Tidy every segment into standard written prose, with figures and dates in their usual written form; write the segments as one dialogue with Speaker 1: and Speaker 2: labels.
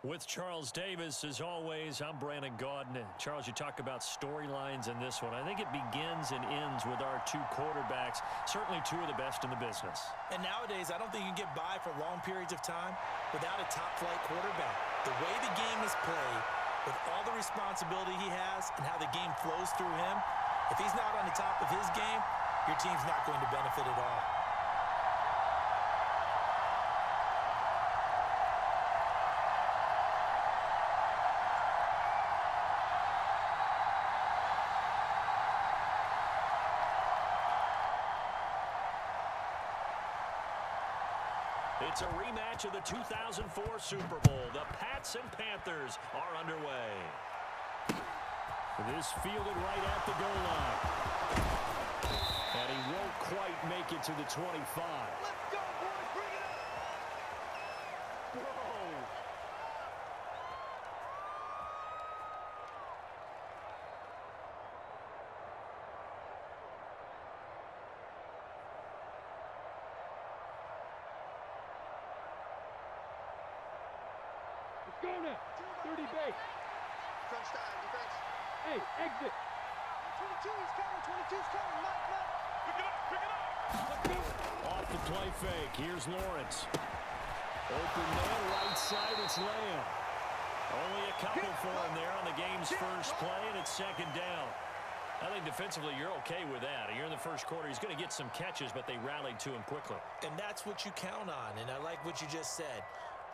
Speaker 1: With Charles Davis, as always, I'm Brandon Gaudin. Charles, you talk about storylines in this one. I think it begins and ends with our two quarterbacks, certainly two of the best in the business.
Speaker 2: And nowadays, I don't think you can get by for long periods of time without a top-flight quarterback. The way the game is played, with all the responsibility he has and how the game flows through him, if he's not on the top of his game, your team's not going to benefit at all.
Speaker 1: It's a rematch of the 2004 Super Bowl. The Pats and Panthers are underway. This fielded right at the goal line. And he won't quite make it to the 25.
Speaker 3: Let's go, boys. Bring it up.
Speaker 1: Whoa.
Speaker 3: Let's go now. 30 base.
Speaker 4: Crunch time, defense.
Speaker 3: Hey, exit.
Speaker 4: 22's coming, 22's coming. Mike.
Speaker 3: Pick it up. Let's go.
Speaker 1: Off the play fake. Here's Lawrence. Open man, right side. It's Lamb. Only a couple for him there on the game's first play, and it's second down. I think defensively you're okay with that. You're in the first quarter. He's going to get some catches, but they rallied to him quickly.
Speaker 2: And that's what you count on, and I like what you just said.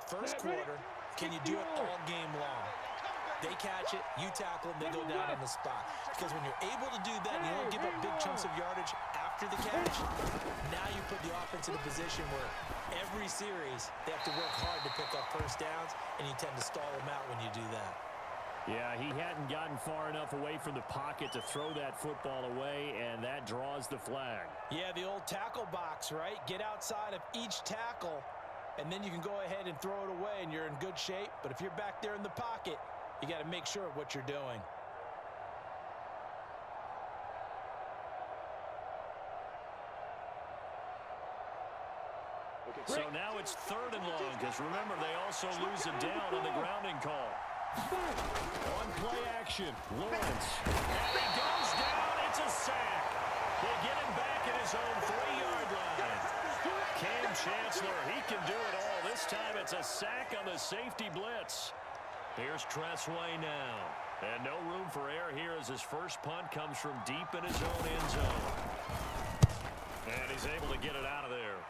Speaker 2: First quarter, can you do it all game long? They catch it, you tackle them, they go down on the spot. Because when you're able to do that and you don't give up big chunks of yardage after the catch, now you put the offense in a position where every series they have to work hard to pick up first downs, and you tend to stall them out when you do that.
Speaker 1: Yeah, he hadn't gotten far enough away from the pocket to throw that football away, and that draws the flag.
Speaker 2: Yeah, the old tackle box, right? Get outside of each tackle, and then you can go ahead and throw it away, and you're in good shape. But if you're back there in the pocket, you got to make sure of what you're doing.
Speaker 1: So now it's third and long, because remember, they also lose it down on the grounding call. On play action, Lawrence. And he goes down. It's a sack. They get him back at his own 3-yard line. Cam Chancellor, he can do it all. This time it's a sack on the safety blitz. Here's Tressway now. And no room for error here as his first punt comes from deep in his own end zone. And he's able to get it out of there.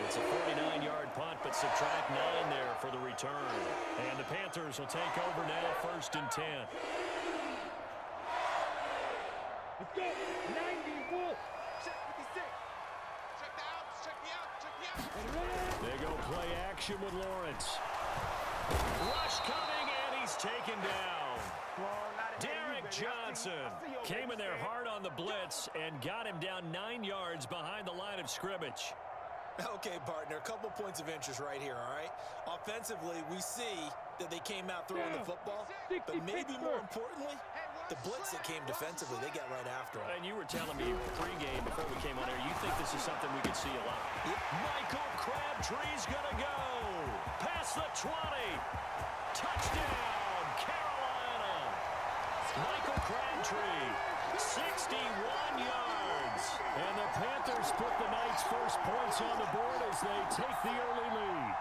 Speaker 1: It's a 49-yard punt, but subtract 9 there for the return. And the Panthers will take over now, 1st and 10.
Speaker 3: Let's go. 90 Wolf.
Speaker 4: Check 56. Check the outs. Check the outs.
Speaker 1: They go play action with Lawrence. Rush coming, and he's taken down. Derek Johnson came in there hard on the blitz and got him down 9 yards behind the line of scrimmage.
Speaker 2: Okay, partner, a couple points of interest right here, all right? Offensively, we see that they came out throwing the football, but maybe more importantly, the blitz that came defensively, they got right after him.
Speaker 1: And you were telling me pregame before we came on air, you think this is something we could see a lot.
Speaker 2: Yep.
Speaker 1: Michael Crabtree's going to go. Past the 20. Touchdown, Carolina. Michael Crabtree, 61 yards. And the Panthers put the night's first points on the board as they take the early lead.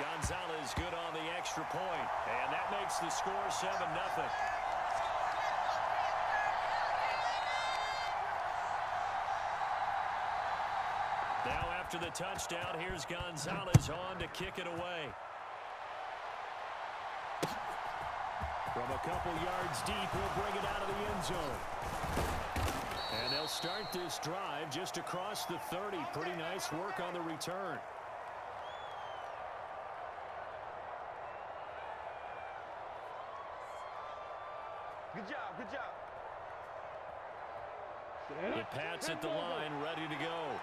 Speaker 1: Gonzalez good on the extra point, and that makes the score 7-0. Now after the touchdown, here's Gonzalez on to kick it away. From a couple yards deep, he'll bring it out of the end zone. And they'll start this drive just across the 30. Pretty nice work on the return.
Speaker 4: Good job. Good job.
Speaker 1: The Pats at the line, ready to go.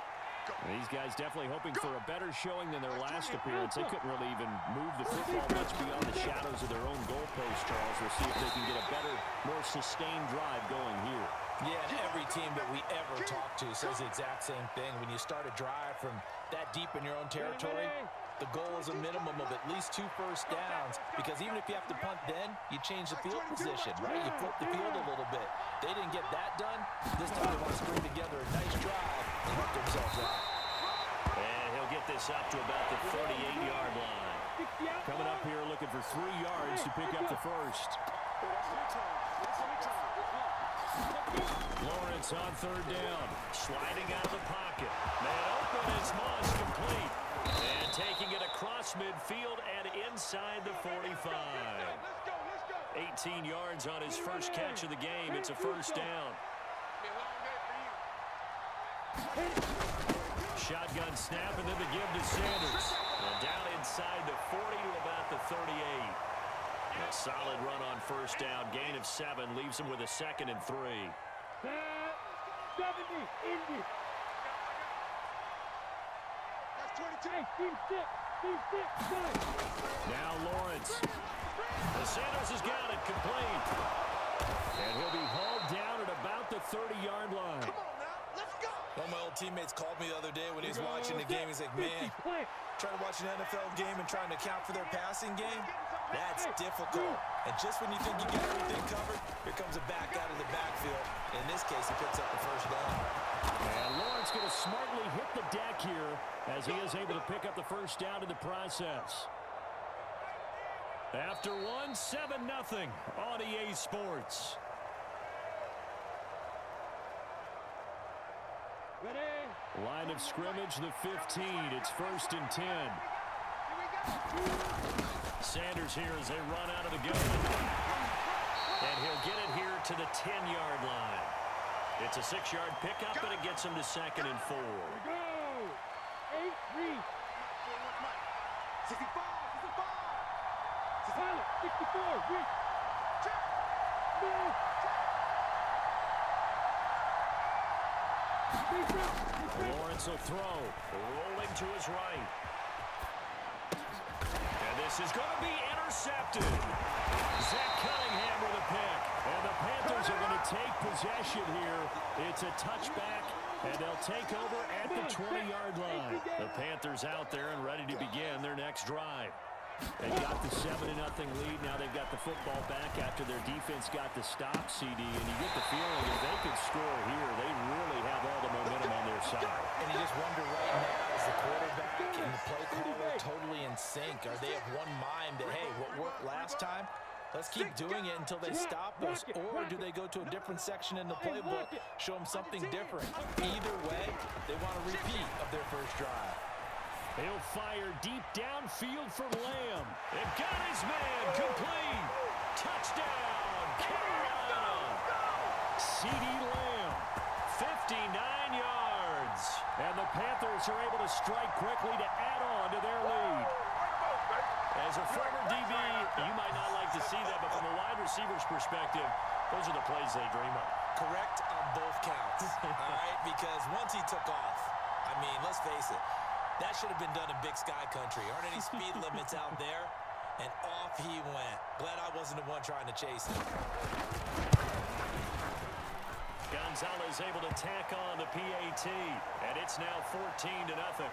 Speaker 1: These guys definitely hoping for a better showing than their last appearance. They couldn't really even move the football much beyond the shadows of their own goalpost, Charles. We'll see if they can get a better, more sustained drive going here.
Speaker 2: Yeah, and every team that we ever talk to says the exact same thing. When you start a drive from that deep in your own territory, the goal is a minimum of at least 2 first downs, because even if you have to punt then, you change the field position, right? You flip the field a little bit. They didn't get that done. This time they want to string together a nice drive and help themselves out.
Speaker 1: And he'll get this up to about the 38-yard line. Coming up here looking for 3 yards to pick up the first. Lawrence on 3rd down. Sliding out of the pocket. Man open, it's Moss complete. And taking it across midfield and inside the 45. 18 yards on his first catch of the game. It's a first down. Shotgun snap and then the give to Sanders. And down inside the 40 to about the 38. A solid run on first down. Gain of 7 leaves him with a 2nd and 3.
Speaker 3: 70, Indy. That's 22. Hey, team 6,
Speaker 1: Now Lawrence. Sanders has got it complete. And he'll be hauled down at about the 30-yard line.
Speaker 4: Come on now, let's go.
Speaker 2: One of my old teammates called me the other day when he was watching the game. He's like, man, trying to watch an NFL game and trying to account for their passing game, that's difficult. And just when you think you get everything covered, here comes a back out of the backfield. In this case, he picks up the first down.
Speaker 1: And Lawrence going to smartly hit the deck here as he is able to pick up the first down in the process. After 1, 7-0 on EA Sports.
Speaker 3: Ready?
Speaker 1: Line of scrimmage, the 15. It's 1st and 10. Sanders here as they run out of the gun. And he'll get it here to the 10-yard line. It's a 6-yard pickup, and it gets him to 2nd and 4.
Speaker 3: Go! 8-3.
Speaker 4: 65, 65.
Speaker 3: Pilot, 64. Reach. Move.
Speaker 1: Lawrence will throw. Rolling to his right. And this is going to be intercepted. Zach Cunningham with a pick. And the Panthers are going to take possession here. It's a touchback, and they'll take over at the 20-yard line. The Panthers out there and ready to begin their next drive. They got the 7-0 lead. Now they've got the football back after their defense got the stop, CD. And you get the feeling if they could score here, they really have all the momentum on their side.
Speaker 2: And you just wonder right now, is the quarterback and the play caller totally in sync? Are they of one mind that, hey, what worked last time, let's keep doing it until they stop us? Or do they go to a different section in the playbook, show them something different? Either way, they want a repeat of their first drive.
Speaker 1: He'll fire deep downfield for Lamb. It got his man complete. Touchdown, Carolina. CD Lamb, 59 yards. And the Panthers are able to strike quickly to add on to their lead. As a former DB, you might not like to see that, but from a wide receiver's perspective, those are the plays they dream of.
Speaker 2: Correct on both counts, all right? Because once he took off, I mean, let's face it, that should have been done in Big Sky Country. Aren't any speed limits out there? And off he went. Glad I wasn't the one trying to chase him.
Speaker 1: Gonzalez able to tack on the PAT, and it's now 14-0.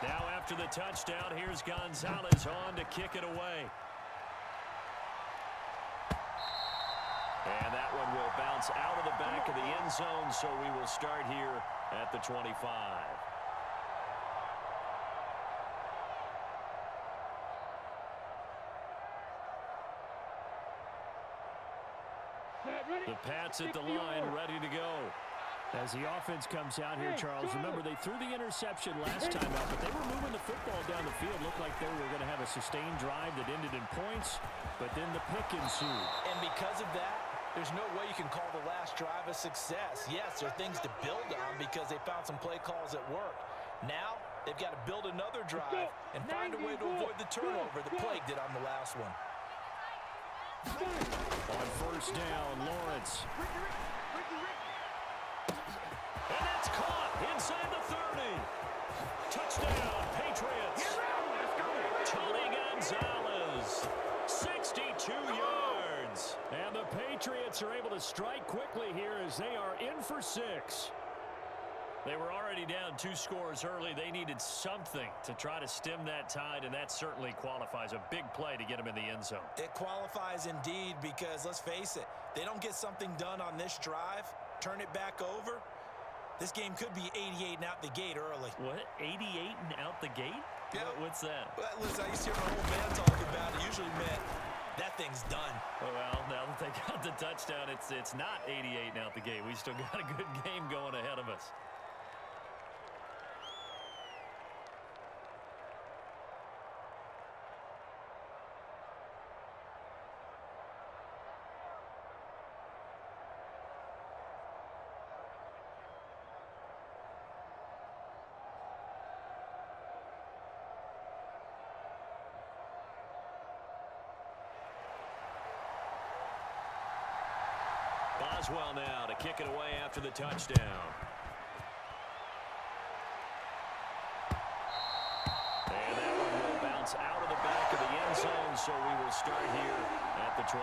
Speaker 1: Now after the touchdown, here's Gonzalez on to kick it away. And that one will bounce out of the back of the end zone, so we will start here at the 25. The Pats at the line, ready to go. As the offense comes out here, Charles, remember they threw the interception last time out, but they were moving the football down the field. Looked like they were going to have a sustained drive that ended in points, but then the pick ensued.
Speaker 2: And because of that, there's no way you can call the last drive a success. Yes, there are things to build on because they found some play calls that worked. Now, They've got to build another drive and find a way to avoid the turnover that plagued it on the last one.
Speaker 1: On first down, Lawrence. And that's caught inside the 30. Touchdown, Patriots. Tony Gonzalez, 62 yards. And the Patriots are able to strike quickly here as they are in for 6. They were already down 2 scores early. They needed something to try to stem that tide, and that certainly qualifies. A big play to get them in the end zone.
Speaker 2: It qualifies indeed because, let's face it, they don't get something done on this drive, turn it back over, this game could be 88 and out the gate early.
Speaker 1: What? 88 and out the gate?
Speaker 2: Yeah.
Speaker 1: What's that?
Speaker 2: Well, listen, I used to hear my old man talk about it. Usually meant that thing's done.
Speaker 1: Well, now that they got the touchdown, it's not 88 and out the gate. We still got a good game going ahead of us. Boswell now to kick it away after the touchdown. And that one will bounce out of the back of the end zone, so we will start here at the 25.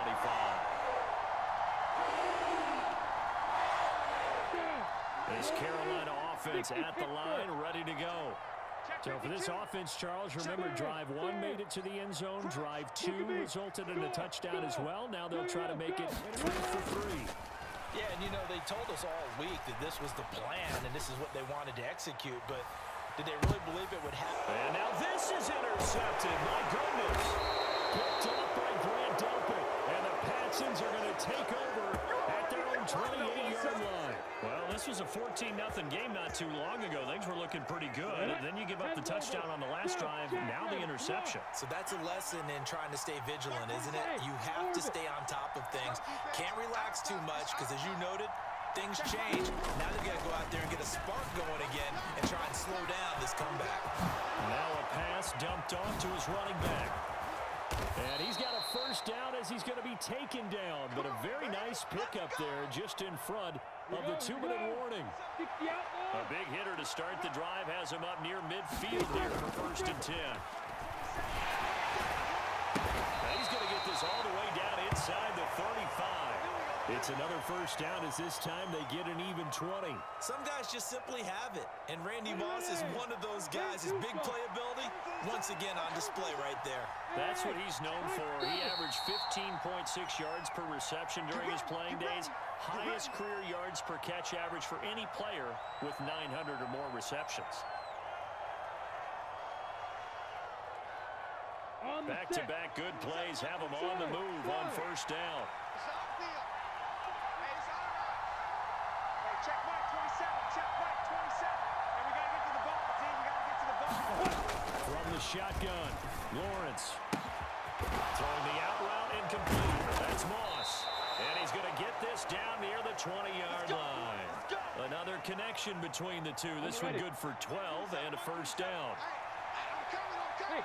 Speaker 1: This Carolina offense at the line, ready to go. So for this offense, Charles, remember, drive 1 made it to the end zone. Drive 2 resulted in a touchdown as well. Now they'll try to make it 3 for 3.
Speaker 2: Yeah, and, you know, they told us all week that this was the plan and this is what they wanted to execute, but did they really believe it would happen?
Speaker 1: And now this is intercepted. My goodness. Picked up by Grant Delpit. And the Patsons are going to take over at their own 28-yard line. Well, this was a 14-0 game not too long ago. Things were looking pretty good. And then you give up the touchdown on the last drive. Now the interception.
Speaker 2: So that's a lesson in trying to stay vigilant, isn't it? You have to stay on top of things. Can't relax too much because, as you noted, things change. Now they've got to go out there and get a spark going again and try and slow down this comeback.
Speaker 1: Now a pass dumped off to his running back. And he's got a first down as he's going to be taken down. But a very nice pickup there just in front of the 2-minute warning. A big hitter to start the drive has him up near midfield here for 1st and 10. Now he's going to get this all the way down inside the 35. It's another first down as this time they get an even 20.
Speaker 2: Some guys just simply have it, and Randy Moss is one of those guys. His big playability, once again on display right there.
Speaker 1: That's what he's known for. He averaged 15.6 yards per reception during his playing days. Highest career yards per catch average for any player with 900 or more receptions. Back-to-back good plays have him on the move on first down.
Speaker 4: Check Mike 27. Check Mike 27. And we got to get to the ball, team. We got to get to the ball.
Speaker 1: From the shotgun, Lawrence. Throwing the out route incomplete. That's Moss. And he's going to get this down near the 20-yard line. Another connection between the two. This one good for 12 and a first down.
Speaker 4: I'm coming.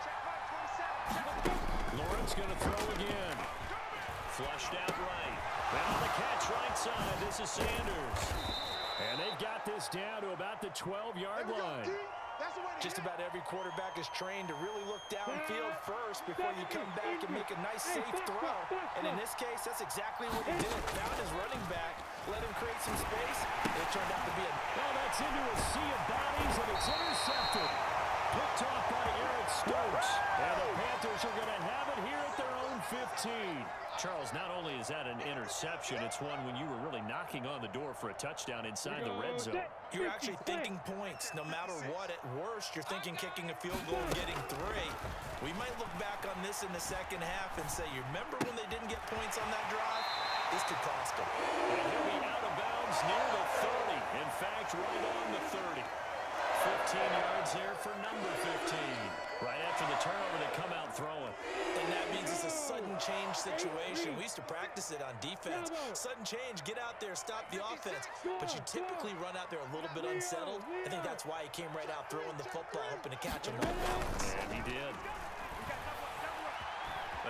Speaker 4: Check Mike 27.
Speaker 1: Lawrence going to throw again. Flushed out right. And on the catch right side, this is Sanders. And they've got this down to about the 12-yard line.
Speaker 2: Just about every quarterback is trained to really look downfield first before you come back and make a nice, safe throw. And in this case, that's exactly what he did. Found his running back, let him create some space, and it turned out to be a...
Speaker 1: Well, that's into a sea of bodies, and it's intercepted. Picked off by Eric Stokes. And the Panthers are going to have it here at their own 15. Charles, not only is that an interception, it's one when you were really knocking on the door for a touchdown inside the red zone.
Speaker 2: You're actually thinking points. No matter what, at worst, you're thinking kicking a field goal and getting 3. We might look back on this in the second half and say, you remember when they didn't get points on that drive? This could cost them.
Speaker 1: And he'll be out of bounds near the 30. In fact, right on the 30. 15 yards there for number 15. Right after the turnover, they come out throwing.
Speaker 2: And that means it's a sudden change situation. We used to practice it on defense. Sudden change, get out there, stop the offense. But you typically run out there a little bit unsettled. I think that's why he came right out throwing the football, hoping to catch him off balance.
Speaker 1: And he did.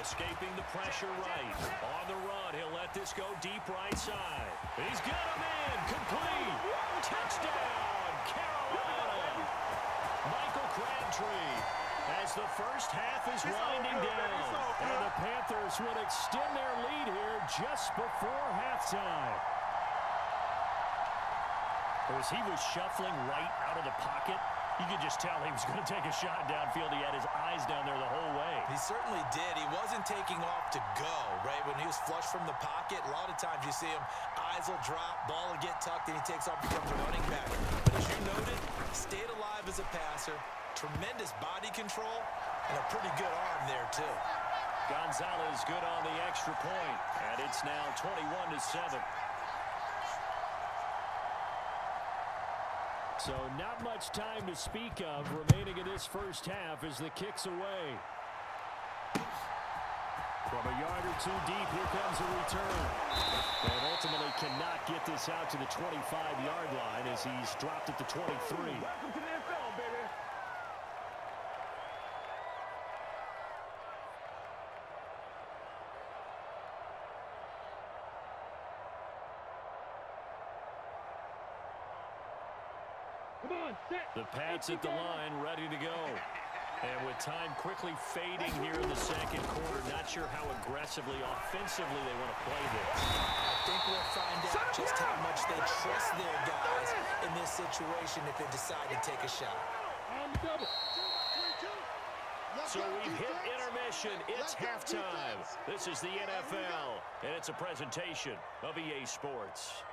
Speaker 1: Escaping the pressure right. On the run, he'll let this go deep right side. He's got him in. Complete. Touchdown, Carolina. Michael Crabtree, as the first half is winding down. And the Panthers would extend their lead here just before halftime. As he was shuffling right out of the pocket, you could just tell he was going to take a shot downfield. He had his eyes down there the whole way.
Speaker 2: He certainly did. He wasn't taking off to go, right? When he was flush from the pocket, a lot of times you see him, eyes will drop, ball will get tucked, and he takes off, becomes a running back. But as you noted, stayed alive as a passer, tremendous body control, and a pretty good arm there, too.
Speaker 1: Gonzalez good on the extra point, and it's now 21-7. So not much time to speak of remaining in this first half as the kick's away. From a yard or two deep, here comes a return. And ultimately cannot get this out to the 25-yard line as he's dropped at the 23.
Speaker 3: Welcome to the NFL, baby. Come on, set.
Speaker 1: The Pats at the line, ready to go. And with time quickly fading here in the second quarter, not sure how aggressively, offensively they want to play this.
Speaker 2: I think we'll find out just how much they trust their guys in this situation if they decide to take a shot.
Speaker 3: On the double.
Speaker 1: So we've hit intermission. It's halftime. This is the NFL, and it's a presentation of EA Sports.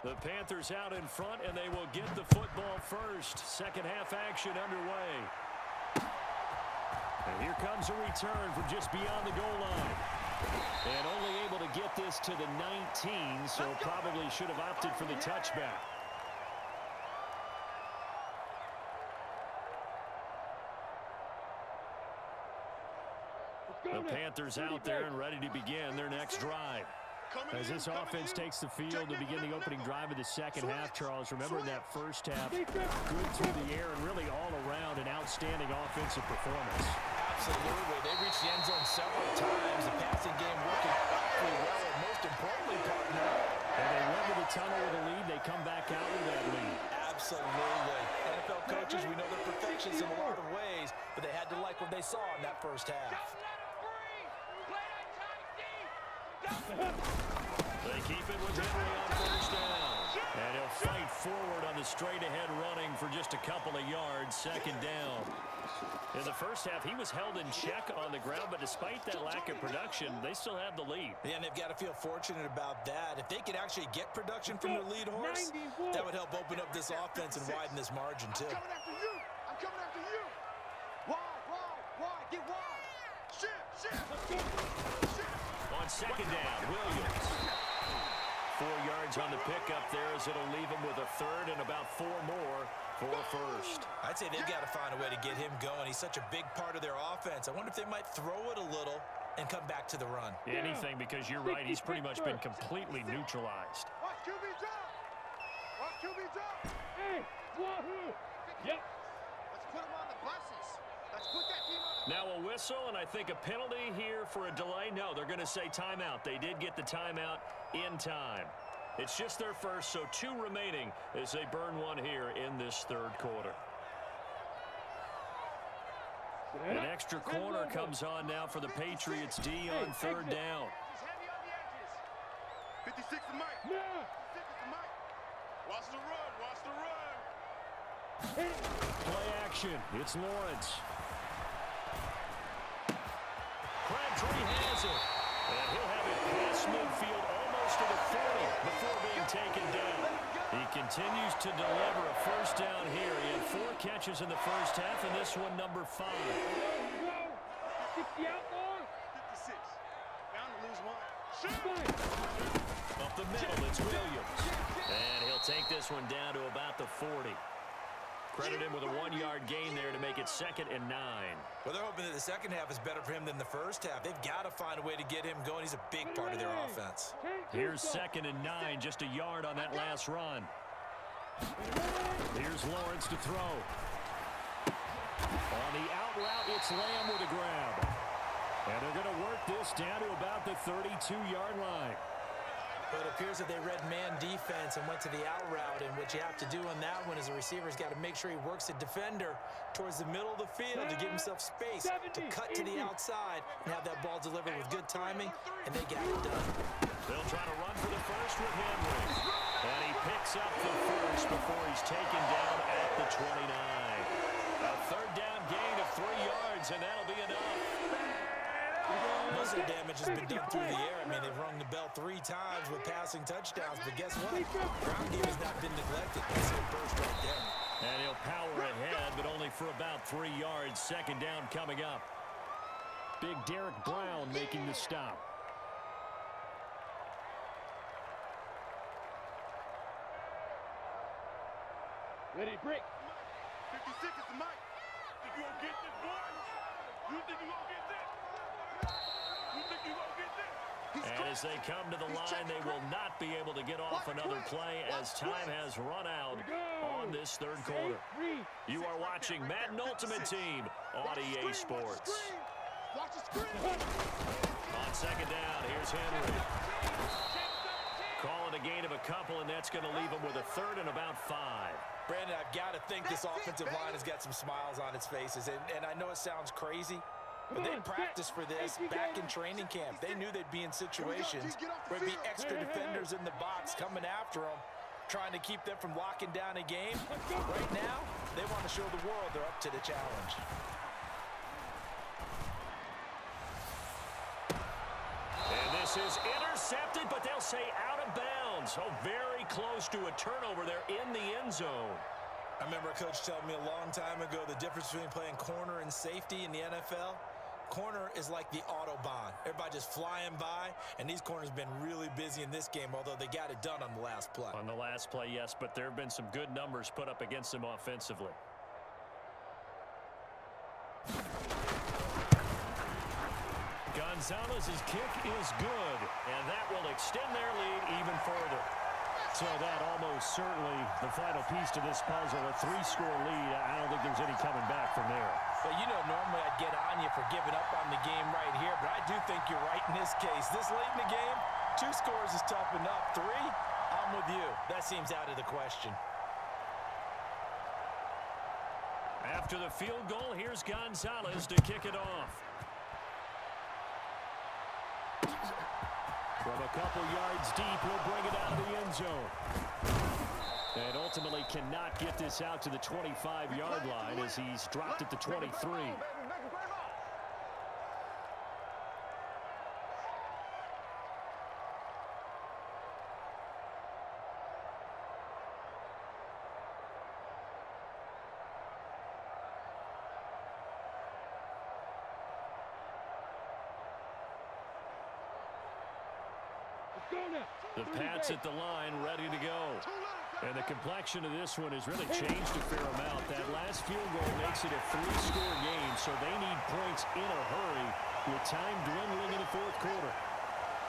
Speaker 1: The Panthers out in front, and they will get the football first. Second half action underway. And here comes a return from just beyond the goal line. And only able to get this to the 19, so probably should have opted for the touchback. The Panthers out there and ready to begin their next drive. As this offense takes the field to begin the opening drive of the second half, Charles, remember in that first half, good through the air and really all around an outstanding offensive performance.
Speaker 2: Absolutely. They reached the end zone several times. The passing game working awfully well, and most importantly, partner.
Speaker 1: And they went to the tunnel with a lead. They come back out with that lead.
Speaker 2: Absolutely. NFL coaches, we know they're perfectionists in a lot of ways, but they had to like what they saw in that first half.
Speaker 1: They keep it with Henry on first down. And he'll fight forward on the straight-ahead running for just a couple of yards, second down. In the first half, he was held in check on the ground, but despite that lack of production, they still have the lead.
Speaker 2: Yeah, and they've got to feel fortunate about that. If they could actually get production from their lead horse, that would help open up this offense and widen this margin, too.
Speaker 4: I'm coming after you. I'm coming after you. Wide. Get wide. Shift.
Speaker 1: On second down, Williams. 4 yards on the pickup there as it'll leave him with a third and about 4 more for first.
Speaker 2: I'd say they've got to find a way to get him going. He's such a big part of their offense. I wonder if they might throw it a little and come back to the run.
Speaker 1: Anything, because you're right, he's pretty much been completely neutralized.
Speaker 4: Watch QB drop.
Speaker 3: Hey, wahoo. Yep.
Speaker 4: Let's put him on the buses. Let's put
Speaker 1: whistle, and I think a penalty here for a delay. No, they're going to say timeout. They did get the timeout in time. It's just their first, so 2 remaining as they burn one here in this third quarter. An extra corner comes on now for the Patriots D on third down.
Speaker 4: Just heavy on the edges.
Speaker 3: 56 to Mike. 56 to Mike. Watch the run. Watch the run.
Speaker 1: Play action. It's Lawrence. Crabtree has it. And he'll have it past midfield almost to the 40 before being taken down. He continues to deliver a first down here. He had 4 catches in the first half, and this one number 5.
Speaker 4: 56. Bound to lose one.
Speaker 1: Up the middle, it's Williams. And he'll take this one down to about the 40. Credit him with a 1-yard gain there to make it 2nd and 9.
Speaker 2: Well, they're hoping that the second half is better for him than the first half. They've got to find a way to get him going. He's a big part of their offense.
Speaker 1: Here's 2nd and 9, just a yard on that last run. Here's Lawrence to throw. On the out route, it's Lamb with a grab. And they're going to work this down to about the 32-yard line.
Speaker 2: But it appears that they read man defense and went to the out route, and what you have to do on that one is the receiver's got to make sure he works the defender towards the middle of the field to give himself space to cut to the outside and have that ball delivered with good timing, and they got it done.
Speaker 1: They'll try to run for the first with Henry. And he picks up the first before he's taken down at the 29. A third down gain of 3 yards, and that'll be enough.
Speaker 2: Most of the damage has been done through the air. I mean, they've rung the bell 3 times with passing touchdowns, but guess what? Ground game has not been neglected. That's a burst right there.
Speaker 1: And he'll power ahead, but only for about 3 yards. Second down coming up. Big Derek Brown making the stop.
Speaker 4: Ready, break.
Speaker 3: 56 is to Mike. Think you gonna get this, boy? You think you gonna get this? You think you gonna get this?
Speaker 1: And as they come to the line, they will not be able to get off another play as time has run out on this third quarter. You are watching Madden Ultimate Team on EA Sports.
Speaker 3: Watch the screen.
Speaker 1: On second down, here's Henry. Calling a gain of a couple, and that's going to leave him with a third and about 5.
Speaker 2: Brandon, I've got to think this offensive line has got some smiles on its faces, and I know it sounds crazy, but they practiced for this back in training camp. They knew they'd be in situations where there'd be extra defenders in the box coming after them, trying to keep them from locking down a game. Right now, they want to show the world they're up to the challenge.
Speaker 1: And this is intercepted, but they'll say out of bounds. Oh, very close to a turnover there in the end zone.
Speaker 2: I remember a coach telling me a long time ago the difference between playing corner and safety in the NFL. Corner is like the Autobahn. Everybody just flying by, and these corners have been really busy in this game, although they got it done on the last play.
Speaker 1: On the last play, yes, but there have been some good numbers put up against them offensively. Gonzalez's kick is good, and that will extend their lead even further. So that almost certainly the final piece to this puzzle, a 3-score lead. I don't think there's any coming back from there.
Speaker 2: Well, you know, normally I'd get on you for giving up on the game right here, but I do think you're right in this case. This late in the game, 2 scores is tough enough. 3, I'm with you. That seems out of the question.
Speaker 1: After the field goal, here's Gonzalez to kick it off. From a couple yards deep, he'll bring it out of the end zone. And ultimately cannot get this out to the 25-yard line as he's dropped at the 23. The Pats at the line, ready to go. And the complexion of this one has really changed a fair amount. That last field goal makes it a 3-score game, so they need points in a hurry with time dwindling in the fourth quarter.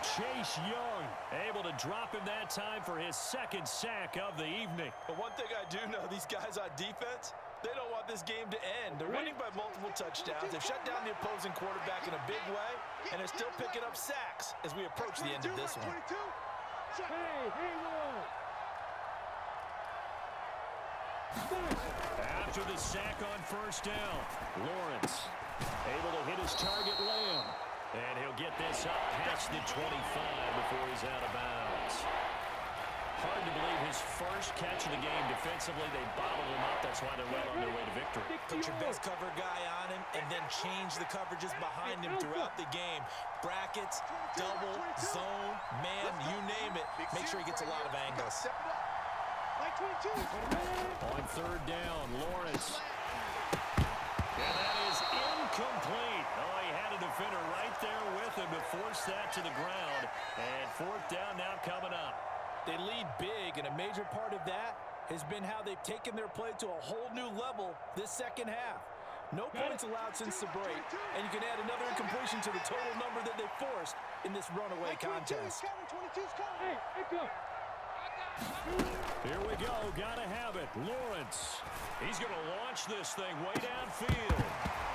Speaker 1: Chase Young able to drop him that time for his 2nd sack of the evening.
Speaker 2: But one thing I do know, these guys on defense, They don't want this game to end. They're winning by multiple touchdowns. They've shut down the opposing quarterback in a big way, and they're still picking up sacks as we approach the end of this one.
Speaker 1: After the sack on first down, Lawrence able to hit his target, Lamb. And he'll get this up past the 25 before he's out of bounds. Hard to believe his first catch of the game defensively. They bottled him up. That's why they're well on their way to victory.
Speaker 2: Put your best cover guy on him and then change the coverages behind him throughout the game. Brackets, double, zone, man, you name it. Make sure he gets a lot of angles.
Speaker 1: On third down, Lawrence. And that is incomplete. Oh, he had a defender right there with him to force that to the ground. And fourth down now coming up.
Speaker 2: They lead big, and a major part of that has been how they've taken their play to a whole new level this second half. No points allowed since the break, and you can add another incompletion to the total number that they forced in this runaway contest.
Speaker 1: Here we go. Gotta have it. Lawrence. He's going to launch this thing way downfield.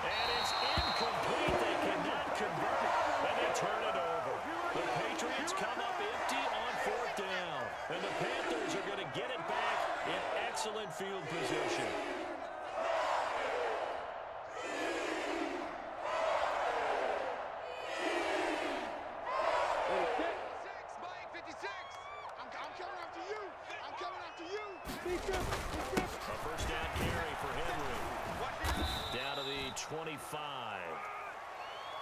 Speaker 1: And it's incomplete. They cannot convert, and they turn it over. The Patriots come up empty on fourth down. And the Panthers are going to get it back in excellent field position. A first down carry for Henry. Down to the 25.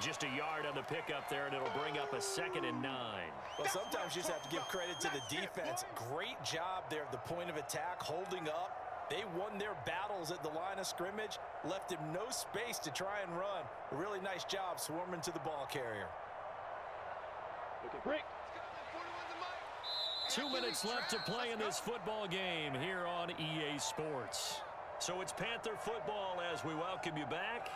Speaker 1: Just a yard on the pickup there, and it'll bring up a 2nd and 9.
Speaker 2: Well, sometimes you just have to give credit to the defense. Great job there at the point of attack, holding up. They won their battles at the line of scrimmage, left him no space to try and run. A really nice job swarming to the ball carrier.
Speaker 4: Break.
Speaker 1: 2 minutes left to play in this football game here on EA Sports. So it's Panther football as we welcome you back.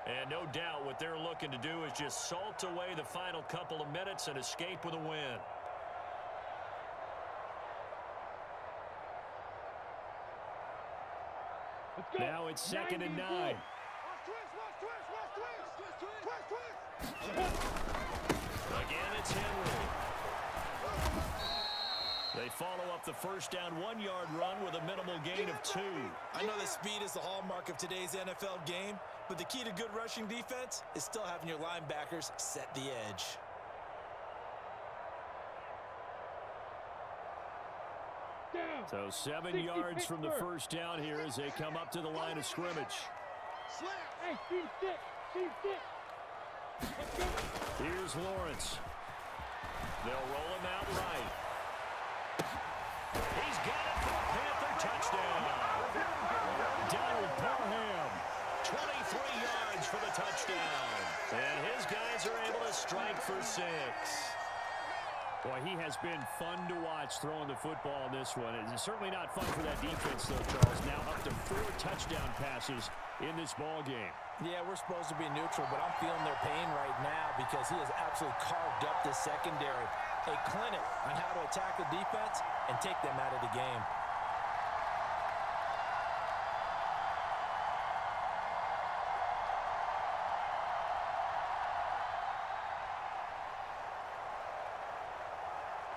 Speaker 1: And no doubt what they're looking to do is just salt away the final couple of minutes and escape with a win. Now it's 2nd and 9. Again, it's Henry. They follow up the first down 1-yard run with a minimal gain of 2.
Speaker 2: I know that speed is the hallmark of today's NFL game, but the key to good rushing defense is still having your linebackers set the edge.
Speaker 1: So 7 yards from the first down here as they come up to the line of scrimmage. Here's Lawrence. They'll roll him out right. He's got it for a Panther touchdown. Donald Parham, 23 yards for the touchdown. And his guys are able to strike for 6. Boy, he has been fun to watch throwing the football in this one. It's certainly not fun for that defense, though, Charles. Now up to 4 touchdown passes in this ball game.
Speaker 2: Yeah, we're supposed to be neutral, but I'm feeling their pain right now because he has absolutely carved up the secondary. A clinic on how to attack the defense and take them out of the game.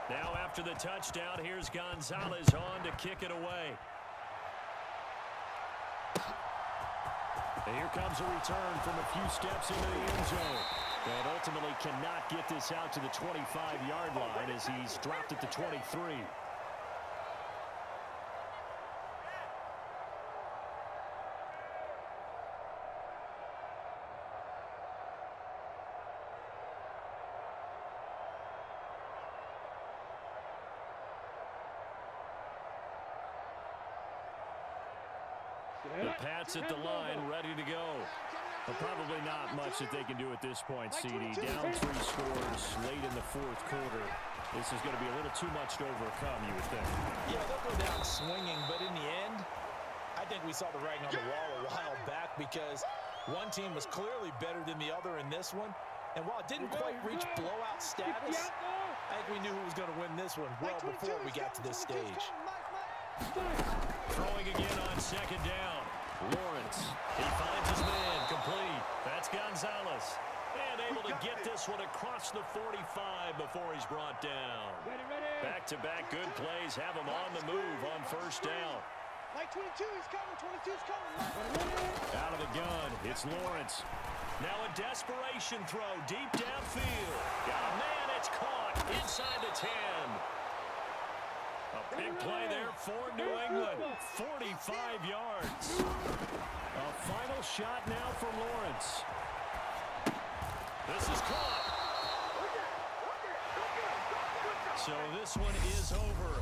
Speaker 1: Now after the touchdown, here's Gonzalez on to kick it away. And here comes a return from a few steps into the end zone. And ultimately cannot get this out to the 25-yard line as he's dropped at the 23. The Pats at the line, ready to go. But probably not much that they can do at this point, CD. Down 3 scores late in the fourth quarter. This is going to be a little too much to overcome, you would think.
Speaker 2: Yeah, they'll go down swinging, but in the end, I think we saw the writing on the wall a while back because one team was clearly better than the other in this one. And while it didn't quite reach blowout status, I think we knew who was going to win this one well before we got to this stage.
Speaker 1: Throwing again on second down. Lawrence. He finds his man. Complete. That's Gonzalez. And able to get this one across the 45 before he's brought down. Back-to-back good plays have him on the move on first down.
Speaker 4: Like 22, he's coming. 22's coming.
Speaker 1: Out of the gun, it's Lawrence. Now a desperation throw deep downfield. Got a man, it's caught inside the 10. A big play there for New England. 45 yards. A final shot now for Lawrence. This is caught. So this one is over.